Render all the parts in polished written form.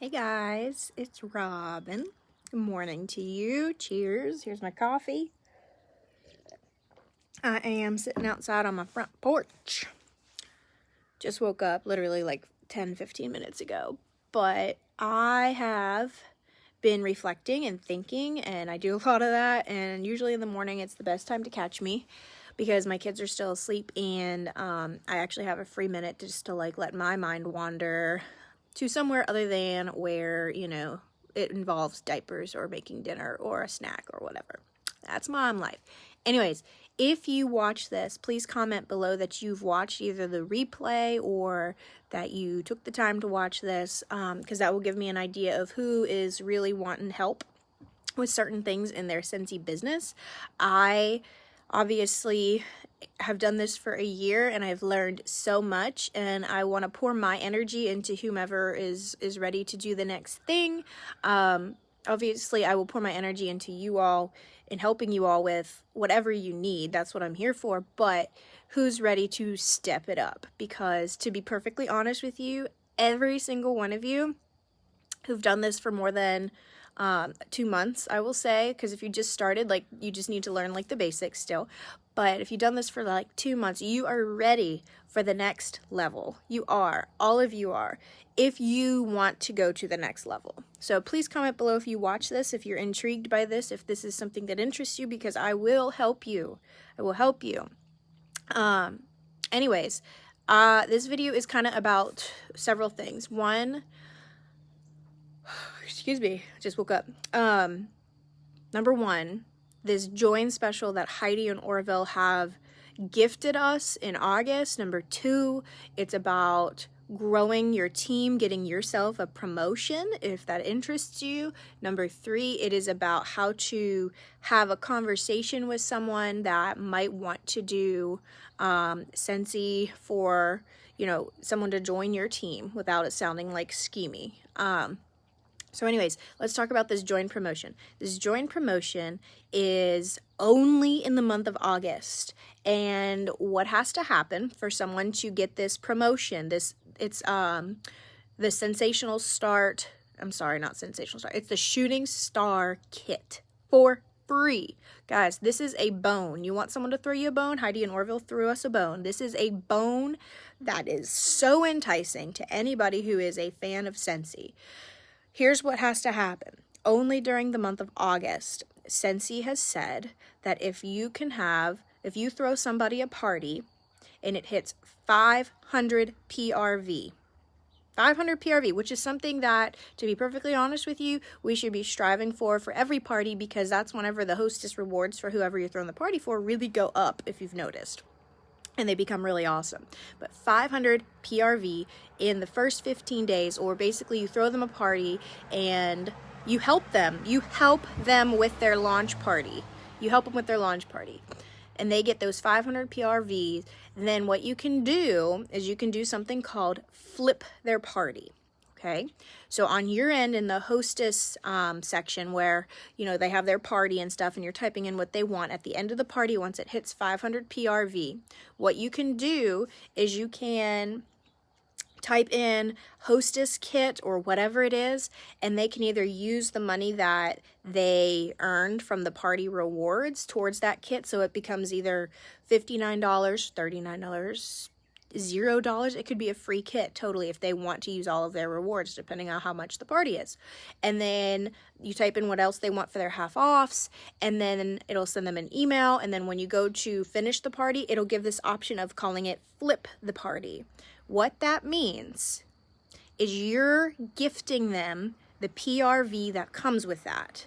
Hey guys, it's Robin. Good morning to you. Cheers. Here's my coffee. I am sitting outside on my front porch. Just woke up literally like 10-15 minutes ago. But I have been reflecting and thinking, and I do a lot of that. And usually in the morning, it's the best time to catch me because my kids are still asleep, and I actually have a free minute to let my mind wander to somewhere other than where, it involves diapers or making dinner or a snack or whatever. That's mom life. Anyways, if you watch this, please comment below that you've watched either the replay or that you took the time to watch this, because that will give me an idea of who is really wanting help with certain things in their Scentsy business. I obviously have done this for a year and I've learned so much, and I want to pour my energy into whomever is ready to do the next thing. Obviously I will pour my energy into you all and helping you all with whatever you need. That's what I'm here for. But who's ready to step it up? Because to be perfectly honest with you, every single one of you who've done this for more than 2 months, I will say, because if you just started, you just need to learn the basics still. But if you've done this for 2 months, you are ready for the next level. You are. All of you are. If you want to go to the next level. So please comment below if you watch this, if you're intrigued by this, if this is something that interests you, because I will help you. I will help you. Anyways, this video is kind of about several things. One, excuse me, just woke up. Number one, this join special that Heidi and Orville have gifted us in August. Number two, it's about growing your team, getting yourself a promotion if that interests you. Number three, it is about how to have a conversation with someone that might want to do Scentsy for, someone to join your team without it sounding like schemy. So anyways, let's talk about this join promotion. This join promotion is only in the month of August. And what has to happen for someone to get this promotion, it's the Sensational Start, it's the Shooting Star Kit for free. Guys, this is a bone. You want someone to throw you a bone? Heidi and Orville threw us a bone. This is a bone that is so enticing to anybody who is a fan of Scentsy. Here's what has to happen. Only during the month of August, Scentsy has said that if you throw somebody a party and it hits 500 PRV, 500 PRV, which is something that, to be perfectly honest with you, we should be striving for every party, because that's whenever the hostess rewards for whoever you're throwing the party for really go up, if you've noticed. And they become really awesome. But 500 PRV in the first 15 days, or basically you throw them a party and you help them. You help them with their launch party. You help them with their launch party. And they get those 500 PRVs. And then what you can do is you can do something called flip their party. Okay, so on your end in the hostess section where, they have their party and stuff and you're typing in what they want, at the end of the party, once it hits 500 PRV, what you can do is you can type in hostess kit or whatever it is, and they can either use the money that they earned from the party rewards towards that kit, so it becomes either $59, $39, $0. It could be a free kit totally if they want to use all of their rewards, depending on how much the party is. And then you type in what else they want for their half offs, and then it'll send them an email. And then when you go to finish the party, it'll give this option of calling it flip the party. What that means is you're gifting them the PRV that comes with that.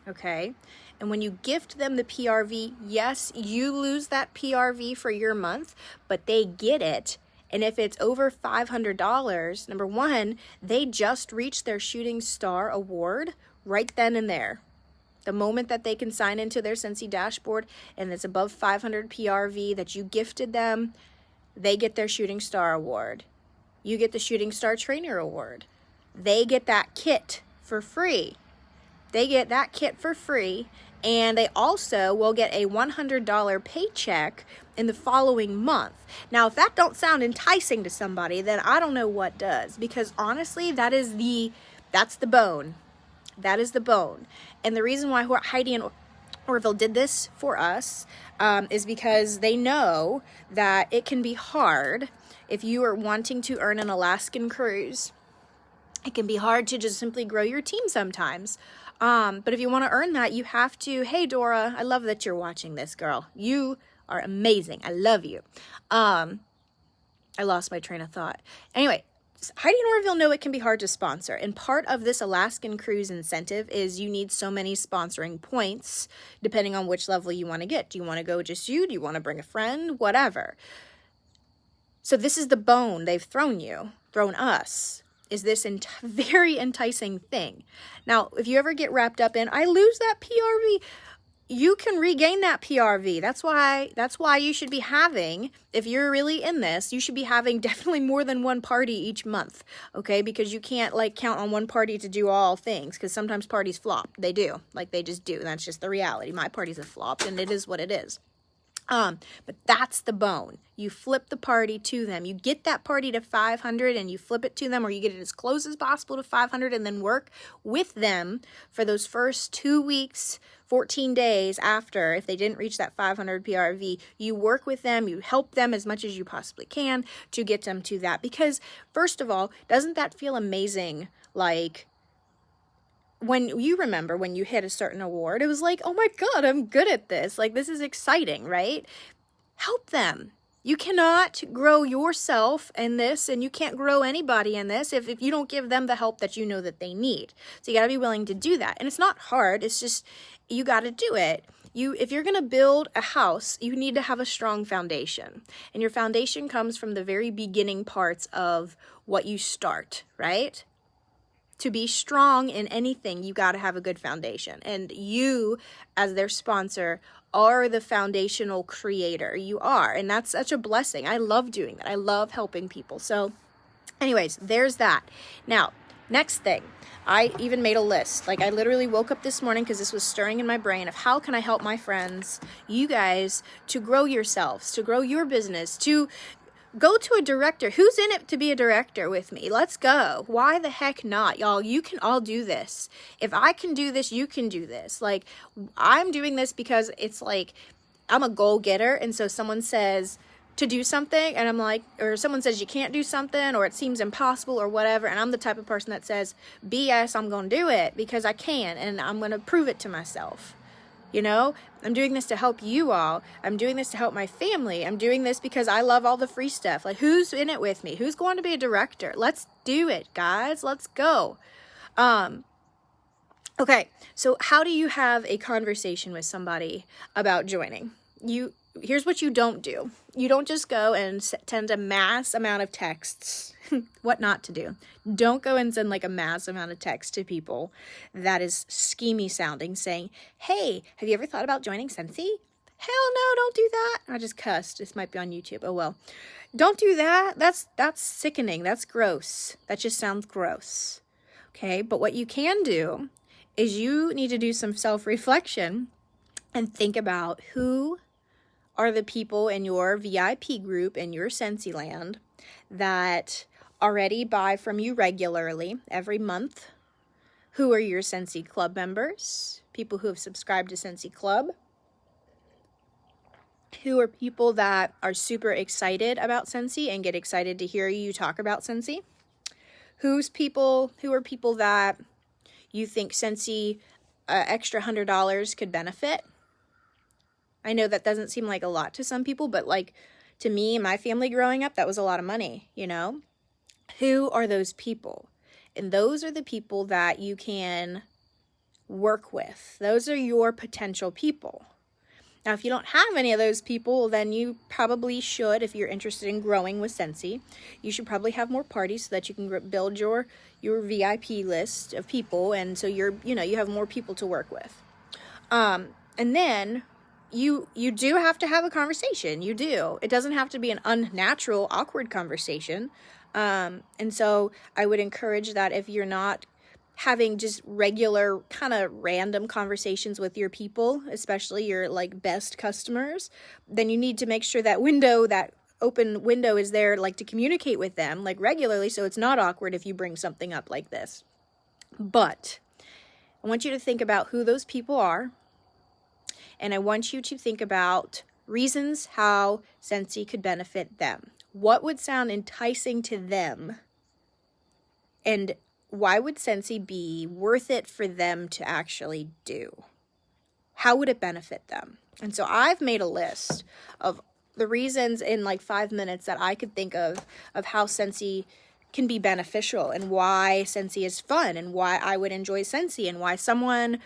Okay? And when you gift them the PRV, yes, you lose that PRV for your month, but they get it. And if it's over $500, number one, they just reached their Shooting Star award right then and there. The moment that they can sign into their Scentsy dashboard and it's above 500 PRV that you gifted them, they get their Shooting Star award. You get the Shooting Star Trainer award. They get that kit for free. They get that kit for free, and they also will get a $100 paycheck in the following month. Now, if that don't sound enticing to somebody, then I don't know what does, because honestly, that is the That's the bone. That is the bone. And the reason why Heidi and Orville did this for us is because they know that it can be hard if you are wanting to earn an Alaskan cruise. It can be hard to just simply grow your team sometimes. But if you want to earn that, you have to, hey, Dora, I love that you're watching this, girl. You are amazing. I love you. I lost my train of thought. Anyway, Heidi and Orville know it can be hard to sponsor. And part of this Alaskan cruise incentive is you need so many sponsoring points, depending on which level you want to get. Do you want to go just you? Do you want to bring a friend? Whatever. So this is the bone they've thrown us. Is this very enticing thing. Now, if you ever get wrapped up in, I lose that PRV, you can regain that PRV. That's why you should be having, if you're really in this, you should be having definitely more than one party each month, okay? Because you can't like count on one party to do all things, because sometimes parties flop. They do. Like they just do. That's just the reality. My parties have flopped, and it is what it is. But that's the bone. You flip the party to them. You get that party to 500 and you flip it to them, or you get it as close as possible to 500 and then work with them for those first 2 weeks, 14 days after, if they didn't reach that 500 PRV, you work with them, you help them as much as you possibly can to get them to that. Because first of all, doesn't that feel amazing? Like, when you remember when you hit a certain award, it was like, oh my God, I'm good at this. Like, this is exciting, right? Help them. You cannot grow yourself in this, and you can't grow anybody in this if you don't give them the help that you know that they need. So you got to be willing to do that. And it's not hard. It's just, you got to do it. If you're going to build a house, you need to have a strong foundation. And your foundation comes from the very beginning parts of what you start, right? To be strong in anything, you got to have a good foundation. And you, as their sponsor, are the foundational creator. You are. And that's such a blessing. I love doing that. I love helping people. So anyways, there's that. Now, next thing. I even made a list. Like, I literally woke up this morning because this was stirring in my brain of how can I help my friends, you guys, to grow yourselves, to grow your business, to go to a director. Who's in it to be a director with me? Let's go. Why the heck not? Y'all, you can all do this. If I can do this, you can do this. Like, I'm doing this because it's like, I'm a goal getter. And so someone says to do something and I'm like, or someone says you can't do something or it seems impossible or whatever. And I'm the type of person that says, BS, I'm going to do it because I can. And I'm going to prove it to myself. You know, I'm doing this to help you all. I'm doing this to help my family. I'm doing this because I love all the free stuff. Like, who's in it with me? Who's going to be a director? Let's do it, guys. Let's go. Okay, so how do you have a conversation with somebody about joining? Here's what you don't do. You don't just go and send a mass amount of texts. What not to do. Don't go and send like a mass amount of text to people that is schemy sounding, saying, hey, have you ever thought about joining Scentsy? Hell no, don't do that. I just cussed. This might be on YouTube. Oh well. Don't do that. That's sickening. That's gross. That just sounds gross. Okay, but what you can do is you need to do some self-reflection and think about who are the people in your VIP group in your Scentsy land that already buy from you regularly every month. Who are your Scentsy Club members? People who have subscribed to Scentsy Club. Who are people that are super excited about Scentsy and get excited to hear you talk about Scentsy? Who are people that you think Scentsy extra $100 could benefit? I know that doesn't seem like a lot to some people, but like to me and my family growing up, that was a lot of money, you know? Who are those people? And those are the people that you can work with. Those are your potential people. Now, if you don't have any of those people, then you probably should, if you're interested in growing with Scentsy, you should probably have more parties so that you can build your VIP list of people. And so you have more people to work with. And then you do have to have a conversation. You do. It doesn't have to be an unnatural, awkward conversation. And so I would encourage that if you're not having just regular kind of random conversations with your people, especially your like best customers, then you need to make sure that open window is there, like to communicate with them like regularly, so it's not awkward if you bring something up like this. But I want you to think about who those people are, and I want you to think about reasons how Scentsy could benefit them. What would sound enticing to them, and why would Scentsy be worth it for them to actually do? How would it benefit them? And so I've made a list of the reasons in like 5 minutes that I could think of how Scentsy can be beneficial, and why Scentsy is fun, and why I would enjoy Scentsy, and why someone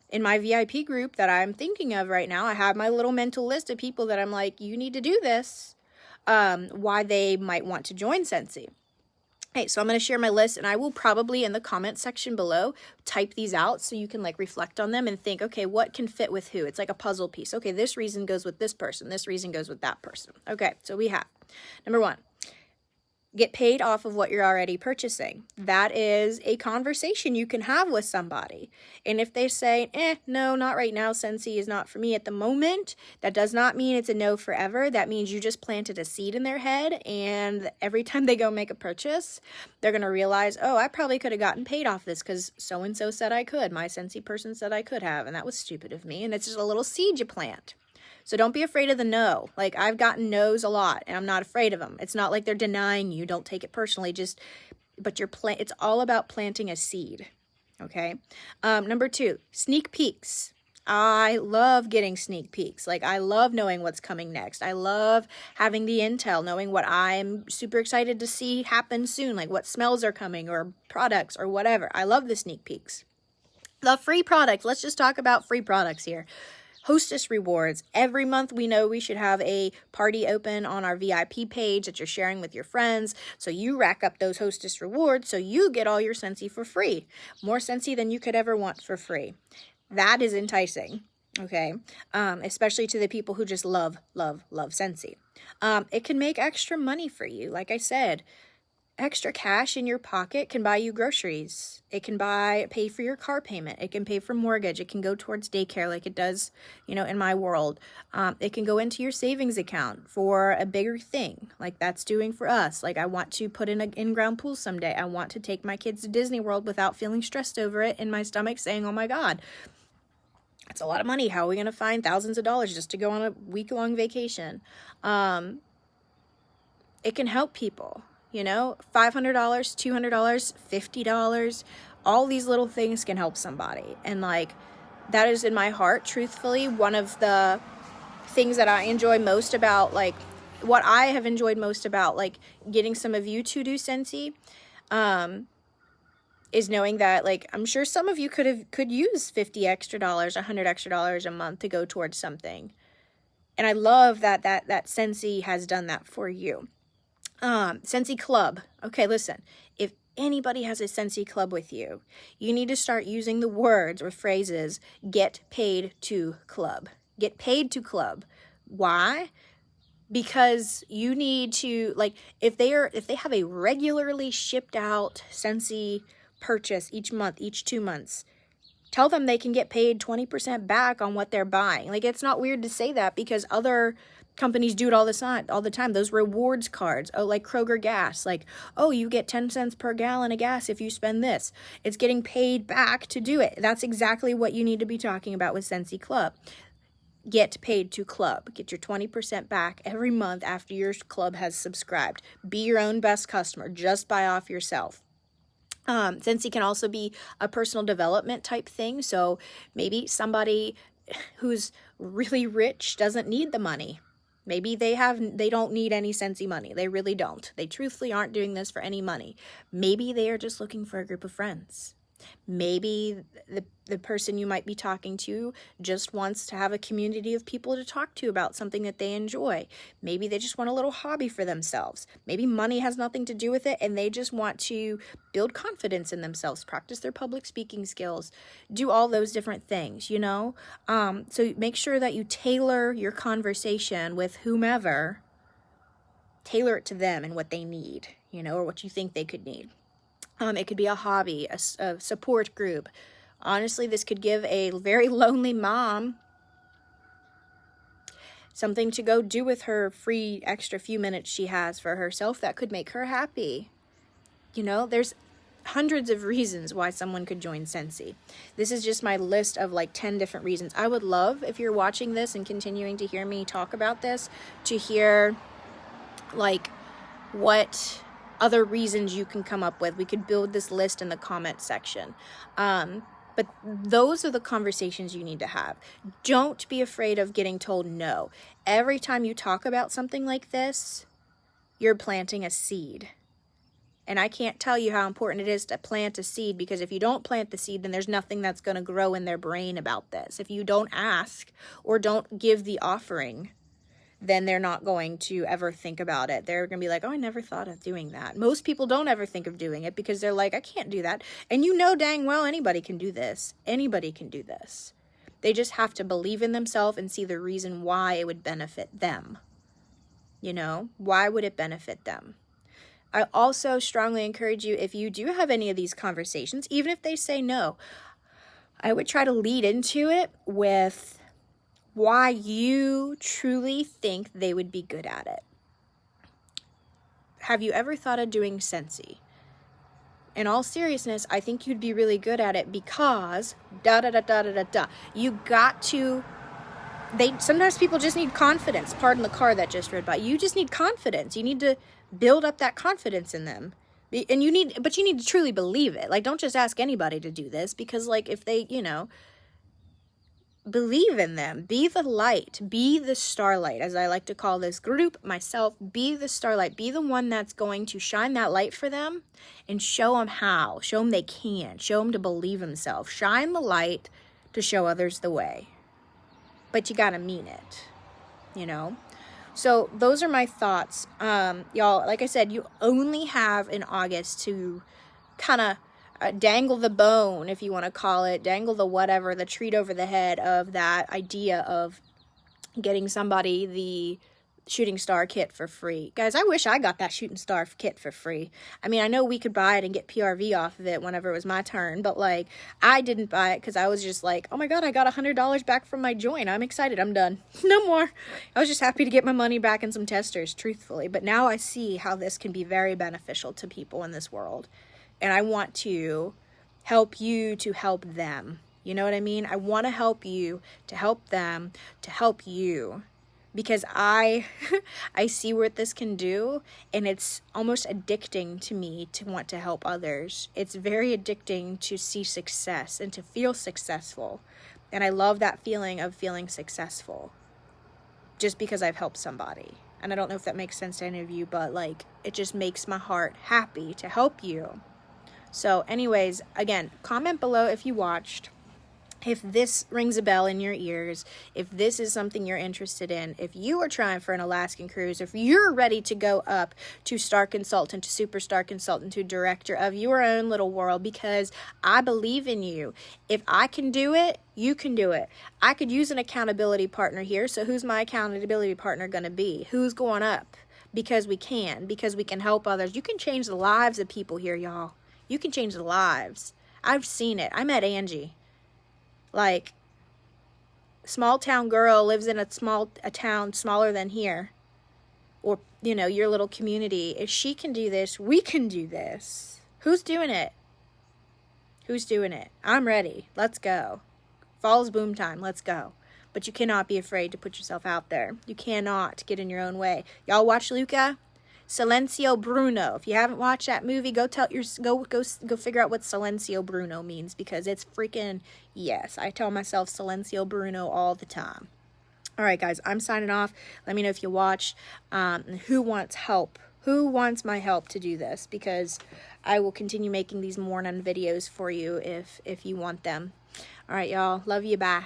in my VIP group that I'm thinking of right now, I have my little mental list of people that I'm like, you need to do this, why they might want to join Scentsy. Okay, so I'm going to share my list, and I will probably in the comment section below type these out so you can like reflect on them and think, okay, what can fit with who? It's like a puzzle piece. Okay, this reason goes with this person. This reason goes with that person. Okay, so we have number 1. Get paid off of what you're already purchasing. That is a conversation you can have with somebody. And if they say, no, not right now, Scentsy is not for me at the moment, that does not mean it's a no forever. That means you just planted a seed in their head, and every time they go make a purchase, they're going to realize, oh, I probably could have gotten paid off this because so-and-so said I could. My Scentsy person said I could have, and that was stupid of me. And it's just a little seed you plant. So don't be afraid of the no. Like, I've gotten no's a lot, and I'm not afraid of them. It's not like they're denying you. Don't take it personally. But it's all about planting a seed. Okay. Number 2, sneak peeks. I love getting sneak peeks. Like, I love knowing what's coming next. I love having the intel, knowing what I'm super excited to see happen soon, like what smells are coming or products or whatever. I love the sneak peeks. The free product. Let's just talk about free products here. Hostess rewards. Every month we know we should have a party open on our VIP page that you're sharing with your friends. So you rack up those hostess rewards so you get all your Scentsy for free. More Scentsy than you could ever want for free. That is enticing. Okay. Especially to the people who just love Scentsy. It can make extra money for you. Like I said, extra cash in your pocket can buy you groceries. It can pay for your car payment. It can pay for mortgage. It can go towards daycare like it does, in my world. It can go into your savings account for a bigger thing like that's doing for us. Like, I want to put in an in-ground pool someday. I want to take my kids to Disney World without feeling stressed over it in my stomach saying, oh my God, that's a lot of money. How are we going to find thousands of dollars just to go on a week-long vacation? It can help people. $500, $200, $50, all these little things can help somebody. And like, that is in my heart, truthfully, one of the things that I enjoy most about, like, what I have enjoyed most about, like, getting some of you to do Scentsy, is knowing that, like, I'm sure some of you could use $50 extra, $100 extra a month to go towards something. And I love that Scentsy has done that for you. Scentsy Club. Okay, listen, if anybody has a Scentsy Club with you, you need to start using the words or phrases, get paid to club. Get paid to club. Why? Because you need to, like, if they have a regularly shipped out Scentsy purchase each month, each 2 months, tell them they can get paid 20% back on what they're buying. Like, it's not weird to say that because other companies do it all the time. Those rewards cards, like Kroger gas, like, oh, you get 10 cents per gallon of gas if you spend this. It's getting paid back to do it. That's exactly what you need to be talking about with Scentsy Club. Get paid to club. Get your 20% back every month after your club has subscribed. Be your own best customer. Just buy off yourself. Scentsy can also be a personal development type thing. So maybe somebody who's really rich doesn't need the money. Maybe they don't need any Scentsy money. They really don't. They truthfully aren't doing this for any money. Maybe they are just looking for a group of friends. Maybe the person you might be talking to just wants to have a community of people to talk to about something that they enjoy. Maybe they just want a little hobby for themselves. Maybe money has nothing to do with it and they just want to build confidence in themselves, practice their public speaking skills, do all those different things, So make sure that you tailor your conversation with whomever, tailor it to them and what they need, or what you think they could need. It could be a hobby, a support group. Honestly, this could give a very lonely mom something to go do with her free extra few minutes she has for herself that could make her happy. There's hundreds of reasons why someone could join Scentsy. This is just my list of like 10 different reasons. I would love, if you're watching this and continuing to hear me talk about this, to hear like what other reasons you can come up with. We could build this list in the comment section. But those are the conversations you need to have. Don't be afraid of getting told no. Every time you talk about something like this, you're planting a seed. And I can't tell you how important it is to plant a seed, because if you don't plant the seed, then there's nothing that's going to grow in their brain about this. If you don't ask or don't give the offering, then they're not going to ever think about it. They're going to be like, oh, I never thought of doing that. Most people don't ever think of doing it because they're like, I can't do that. And you know dang well anybody can do this. Anybody can do this. They just have to believe in themselves and see the reason why it would benefit them. You know, why would it benefit them? I also strongly encourage you, if you do have any of these conversations, even if they say no, I would try to lead into it with why you truly think they would be good at it. Have you ever thought of doing Scentsy? In all seriousness, I think you'd be really good at it because you got to, sometimes people just need confidence. Pardon the car that just rode by. You just need confidence. You need to build up that confidence in them. And you need to truly believe it. Like, don't just ask anybody to do this, because like if they, believe in them. Be the light. Be the starlight, as I like to call this group, myself. Be the starlight. Be the one that's going to shine that light for them and show them how. Show them they can. Show them to believe themselves. Shine the light to show others the way. But you gotta mean it, So those are my thoughts. Y'all, like I said, you only have in August to kind of dangle the bone, if you want to call it, dangle the whatever, the treat over the head of that idea of getting somebody the shooting star kit for free. Guys, I wish I got that shooting star kit for free. I mean, I know we could buy it and get PRV off of it whenever it was my turn, but like, I didn't buy it because I was just like, oh my God, I got $100 back from my join. I'm excited. I'm done. No more. I was just happy to get my money back and some testers, truthfully. But now I see how this can be very beneficial to people in this world. And I want to help you to help them. You know what I mean? I want to help you to help them, to help you. Because I see what this can do, and it's almost addicting to me to want to help others. It's very addicting to see success and to feel successful. And I love that feeling of feeling successful just because I've helped somebody. And I don't know if that makes sense to any of you, but like, it just makes my heart happy to help you. So anyways, again, comment below if you watched, if this rings a bell in your ears, if this is something you're interested in, if you are trying for an Alaskan cruise, if you're ready to go up to star consultant, to superstar consultant, to director of your own little world, because I believe in you. If I can do it, you can do it. I could use an accountability partner here. So who's my accountability partner going to be? Who's going up? Because we can help others. You can change the lives of people here, y'all. You can change the lives. I've seen it. I met Angie. Like, small town girl lives in a town smaller than here. Or, your little community. If she can do this, we can do this. Who's doing it? Who's doing it? I'm ready. Let's go. Fall's boom time. Let's go. But you cannot be afraid to put yourself out there. You cannot get in your own way. Y'all watch Luca? Silencio Bruno. If you haven't watched that movie, go figure out what Silencio Bruno means, because it's freaking yes. I tell myself Silencio Bruno all the time. All right, guys, I'm signing off. Let me know if you watched. Who wants help? Who wants my help to do this? Because I will continue making these morning videos for you if you want them. All right, y'all. Love you. Bye.